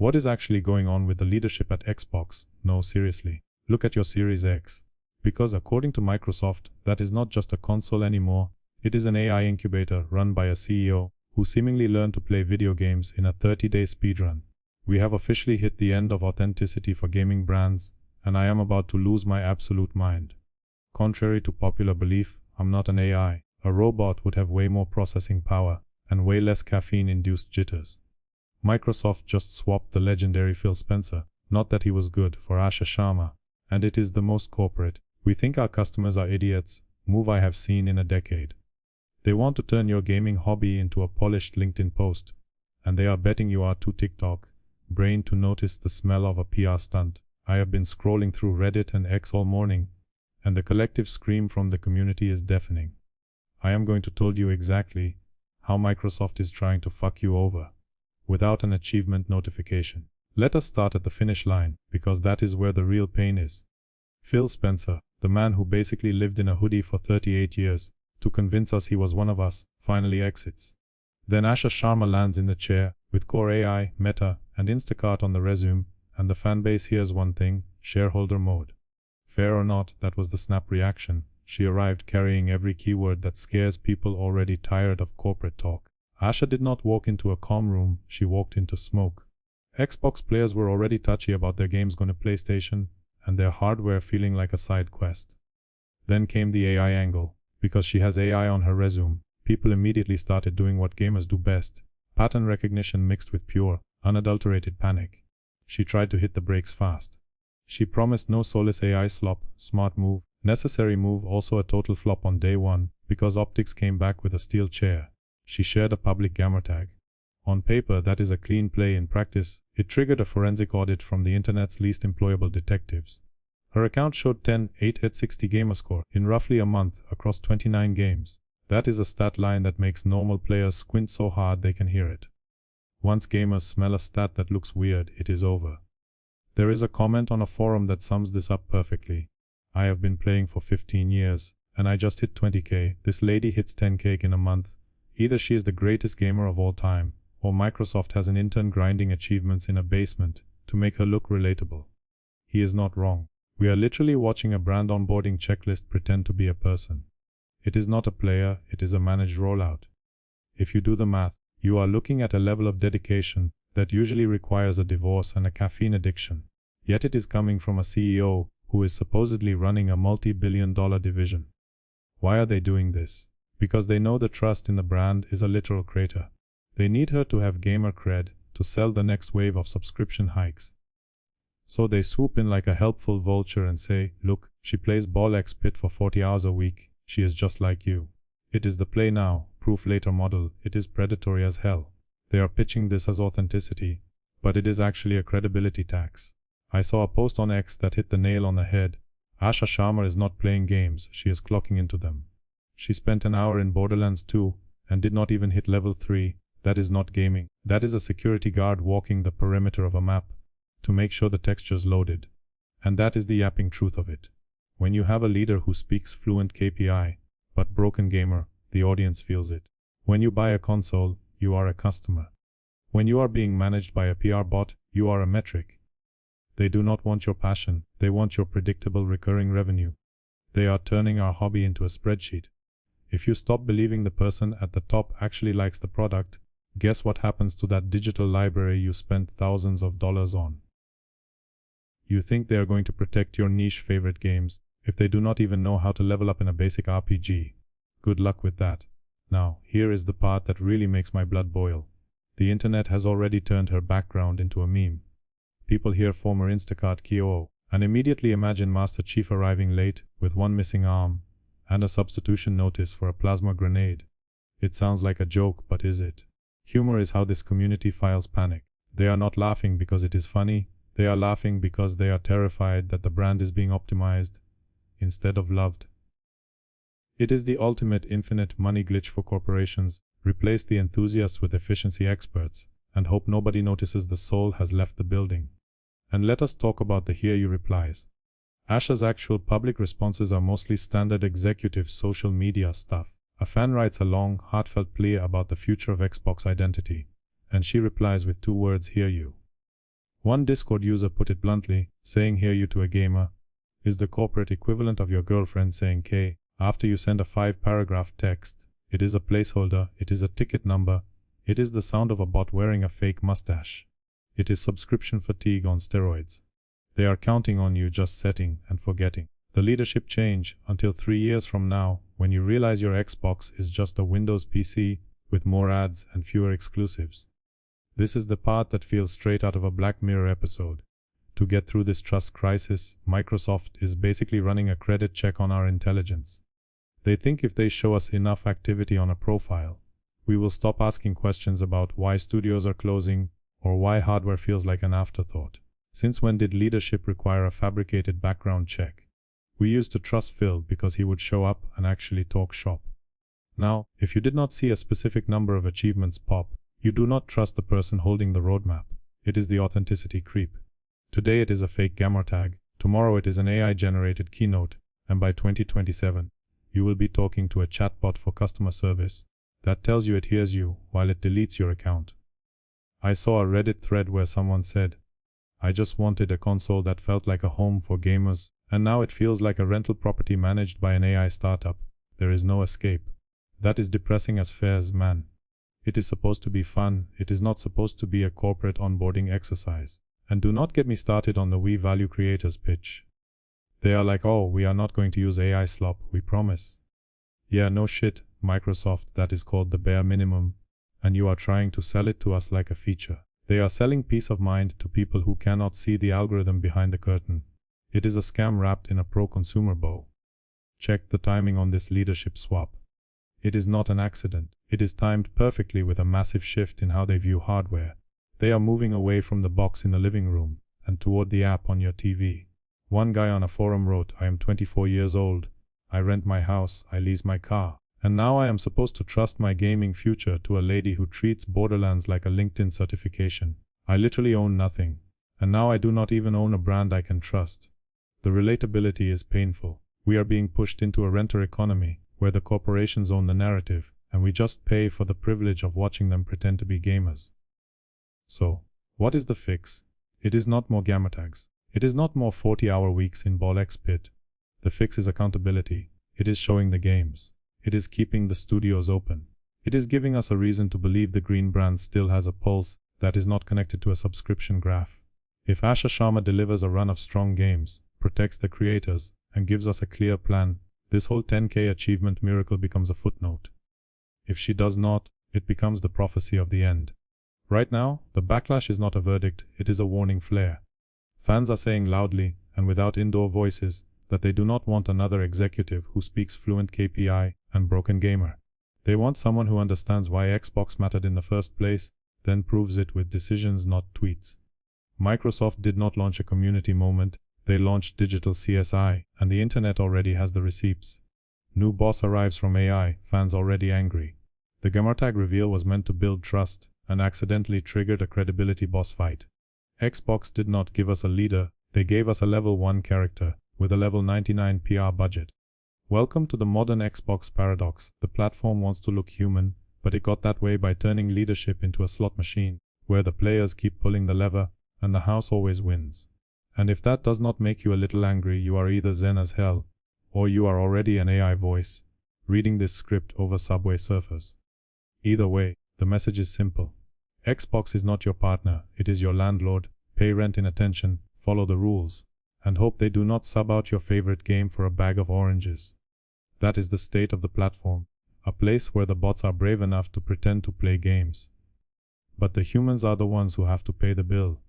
What is actually going on with the leadership at Xbox? No, seriously. Look at your Series X. Because according to Microsoft, that is not just a console anymore, it is an AI incubator run by a CEO who seemingly learned to play video games in a 30-day speedrun. We have officially hit the end of authenticity for gaming brands, and I am about to lose my absolute mind. Contrary to popular belief, I'm not an AI. A robot would have way more processing power and way less caffeine-induced jitters. Microsoft just swapped the legendary Phil Spencer, not that he was good, for Asha Sharma, and it is the most corporate, "we think our customers are idiots" move I have seen in a decade. They want to turn your gaming hobby into a polished LinkedIn post, and they are betting you are too TikTok brained to notice the smell of a PR stunt. I have been scrolling through Reddit and X all morning, and the collective scream from the community is deafening. I am going to tell you exactly how Microsoft is trying to fuck you over, without an achievement notification. Let us start at the finish line, because that is where the real pain is. Phil Spencer, the man who basically lived in a hoodie for 38 years, to convince us he was one of us, finally exits. Then Asha Sharma lands in the chair, with Core AI, Meta, and Instacart on the resume, and the fanbase hears one thing: shareholder mode. Fair or not, that was the snap reaction. She arrived carrying every keyword that scares people already tired of corporate talk. Asha did not walk into a calm room, she walked into smoke. Xbox players were already touchy about their games going to PlayStation, and their hardware feeling like a side quest. Then came the AI angle. Because she has AI on her resume, people immediately started doing what gamers do best: pattern recognition mixed with pure, unadulterated panic. She tried to hit the brakes fast. She promised no soulless AI slop, smart move, necessary move, also a total flop on day one, because optics came back with a steel chair. She shared a public Gamertag. On paper, that is a clean play. In practice, it triggered a forensic audit from the internet's least employable detectives. Her account showed 10.8 at 60 gamerscore in roughly a month across 29 games. That is a stat line that makes normal players squint so hard they can hear it. Once gamers smell a stat that looks weird, it is over. There is a comment on a forum that sums this up perfectly. I have been playing for 15 years, and I just hit 20k. This lady hits 10k in a month. Either she is the greatest gamer of all time, or Microsoft has an intern grinding achievements in a basement to make her look relatable. He is not wrong. We are literally watching a brand onboarding checklist pretend to be a person. It is not a player, it is a managed rollout. If you do the math, you are looking at a level of dedication that usually requires a divorce and a caffeine addiction. Yet it is coming from a CEO who is supposedly running a multi-billion-dollar division. Why are they doing this? Because they know the trust in the brand is a literal crater. They need her to have gamer cred to sell the next wave of subscription hikes. So they swoop in like a helpful vulture and say, "Look, she plays ball X pit for 40 hours a week. She is just like you." It is the play now, proof later model. It is predatory as hell. They are pitching this as authenticity, but it is actually a credibility tax. I saw a post on X that hit the nail on the head. Asha Sharma is not playing games, she is clocking into them. She spent an hour in Borderlands 2 and did not even hit level 3. That is not gaming. That is a security guard walking the perimeter of a map to make sure the texture's loaded. And that is the yapping truth of it. When you have a leader who speaks fluent KPI, but broken gamer, the audience feels it. When you buy a console, you are a customer. When you are being managed by a PR bot, you are a metric. They do not want your passion, they want your predictable recurring revenue. They are turning our hobby into a spreadsheet. If you stop believing the person at the top actually likes the product, guess what happens to that digital library you spent thousands of dollars on? You think they are going to protect your niche favorite games if they do not even know how to level up in a basic RPG. Good luck with that. Now, here is the part that really makes my blood boil. The internet has already turned her background into a meme. People hear former Instacart COO and immediately imagine Master Chief arriving late with one missing arm and a substitution notice for a plasma grenade. It sounds like a joke, but is it? Humor is how this community files panic. They are not laughing because it is funny. They are laughing because they are terrified that the brand is being optimized instead of loved. It is the ultimate infinite money glitch for corporations. Replace the enthusiasts with efficiency experts and hope nobody notices the soul has left the building. And let us talk about the "hear you" replies. Asha's actual public responses are mostly standard executive social media stuff. A fan writes a long, heartfelt plea about the future of Xbox identity, and she replies with 2 words: "hear you." One Discord user put it bluntly, saying "hear you" to a gamer is the corporate equivalent of your girlfriend saying "K" after you send a 5-paragraph text. It is a placeholder, it is a ticket number, it is the sound of a bot wearing a fake mustache. It is subscription fatigue on steroids. They are counting on you just setting and forgetting. The leadership change until 3 years from now, when you realize your Xbox is just a Windows PC with more ads and fewer exclusives. This is the part that feels straight out of a Black Mirror episode. To get through this trust crisis, Microsoft is basically running a credit check on our intelligence. They think if they show us enough activity on a profile, we will stop asking questions about why studios are closing or why hardware feels like an afterthought. Since when did leadership require a fabricated background check? We used to trust Phil because he would show up and actually talk shop. Now, if you did not see a specific number of achievements pop, you do not trust the person holding the roadmap. It is the authenticity creep. Today it is a fake Gamertag, tomorrow it is an AI-generated keynote, and by 2027, you will be talking to a chatbot for customer service that tells you it hears you while it deletes your account. I saw a Reddit thread where someone said, "I just wanted a console that felt like a home for gamers, and now it feels like a rental property managed by an AI startup. There is no escape." That is depressing as fares, man. It is supposed to be fun, it is not supposed to be a corporate onboarding exercise. And do not get me started on the "we value creators" pitch. They are like, "Oh, we are not going to use AI slop, we promise." Yeah, no shit, Microsoft, that is called the bare minimum, and you are trying to sell it to us like a feature. They are selling peace of mind to people who cannot see the algorithm behind the curtain. It is a scam wrapped in a pro-consumer bow. Check the timing on this leadership swap. It is not an accident. It is timed perfectly with a massive shift in how they view hardware. They are moving away from the box in the living room and toward the app on your TV. One guy on a forum wrote, "I am 24 years old. I rent my house, I lease my car. And now I am supposed to trust my gaming future to a lady who treats Borderlands like a LinkedIn certification. I literally own nothing. And now I do not even own a brand I can trust." The relatability is painful. We are being pushed into a renter economy where the corporations own the narrative, and we just pay for the privilege of watching them pretend to be gamers. So, what is the fix? It is not more Gamertags. It is not more 40-hour weeks in Ball-X Pit. The fix is accountability. It is showing the games. It is keeping the studios open. It is giving us a reason to believe the green brand still has a pulse that is not connected to a subscription graph. If Asha Sharma delivers a run of strong games, protects the creators, and gives us a clear plan, this whole 10K achievement miracle becomes a footnote. If she does not, it becomes the prophecy of the end. Right now, the backlash is not a verdict, it is a warning flare. Fans are saying loudly, and without indoor voices, that they do not want another executive who speaks fluent KPI and broken gamer. They want someone who understands why Xbox mattered in the first place, then proves it with decisions, not tweets. Microsoft did not launch a community moment, they launched digital CSI, and the internet already has the receipts. New boss arrives from AI, fans already angry. The Gamertag reveal was meant to build trust, and accidentally triggered a credibility boss fight. Xbox did not give us a leader, they gave us a level 1 character, with a level 99 PR budget. Welcome to the modern Xbox paradox. The platform wants to look human, but it got that way by turning leadership into a slot machine, where the players keep pulling the lever, and the house always wins. And if that does not make you a little angry, you are either zen as hell, or you are already an AI voice, reading this script over Subway Surfers. Either way, the message is simple. Xbox is not your partner, it is your landlord. Pay rent in attention, follow the rules, and hope they do not sub out your favorite game for a bag of oranges. That is the state of the platform, a place where the bots are brave enough to pretend to play games. But the humans are the ones who have to pay the bill.